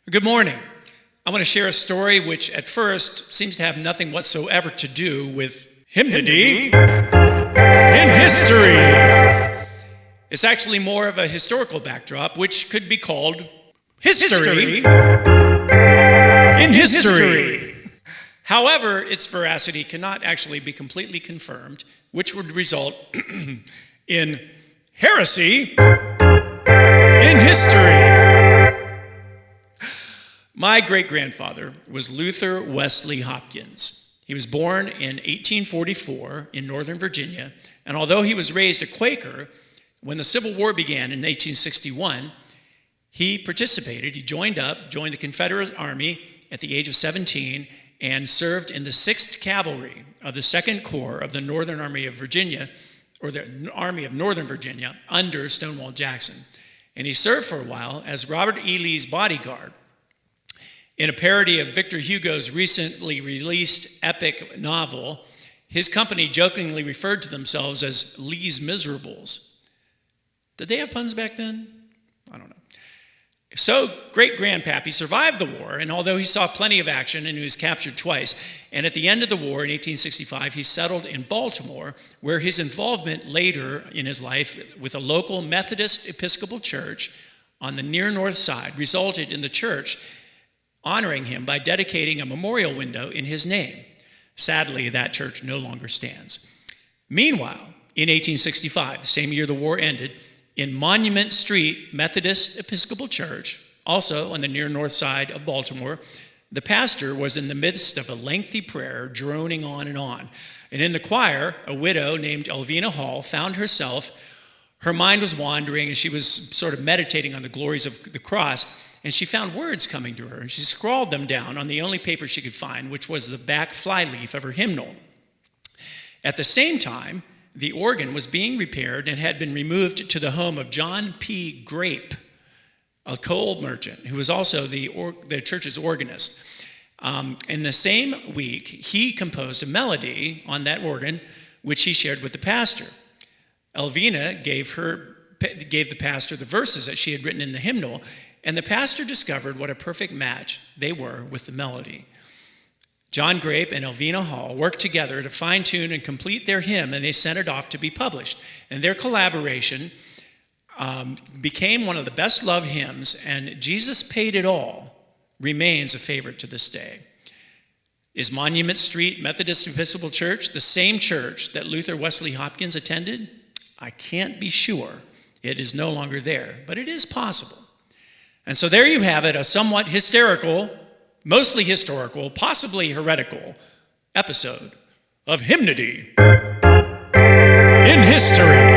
Good morning. I want to share a story which at first seems to have nothing whatsoever to do with hymnody in history. It's actually more of a historical backdrop, which could be called history in history. However, its veracity cannot actually be completely confirmed, which would result in heresy in history. My great-grandfather was Luther Wesley Hopkins. He was born in 1844 in Northern Virginia, and although he was raised a Quaker, when the Civil War began in 1861, he participated. He joined the Confederate Army at the age of 17 and served in the 6th Cavalry of the 2nd Corps of the Northern Army of Virginia, or the Army of Northern Virginia, under Stonewall Jackson. And he served for a while as Robert E. Lee's bodyguard. In a parody of Victor Hugo's recently released epic novel, his company jokingly referred to themselves as Lee's Miserables. Did they have puns back then? I don't know. So, great-grandpappy survived the war, and although he saw plenty of action and he was captured twice, and at the end of the war in 1865, he settled in Baltimore, where his involvement later in his life with a local Methodist Episcopal church on the near north side resulted in the church honoring him by dedicating a memorial window in his name. Sadly, that church no longer stands. Meanwhile, in 1865, the same year the war ended, in Monument Street Methodist Episcopal Church, also on the near north side of Baltimore, the pastor was in the midst of a lengthy prayer, droning on and on. And in the choir, a widow named Elvina Hall found her mind was wandering, and she was sort of meditating on the glories of the cross. And she found words coming to her, and she scrawled them down on the only paper she could find, which was the back flyleaf of her hymnal. At the same time, the organ was being repaired and had been removed to the home of John P. Grape, a coal merchant, who was also the church's organist. In the same week, he composed a melody on that organ, which he shared with the pastor. Elvina gave the pastor the verses that she had written in the hymnal, and the pastor discovered what a perfect match they were with the melody. John Grape and Elvina Hall worked together to fine-tune and complete their hymn, and they sent it off to be published. And their collaboration became one of the best-loved hymns, and Jesus Paid It All remains a favorite to this day. Is Monument Street Methodist Episcopal Church the same church that Luther Wesley Hopkins attended? I can't be sure. It is no longer there, but it is possible. And so there you have it, a somewhat hysterical, mostly historical, possibly heretical episode of Hymnody in history.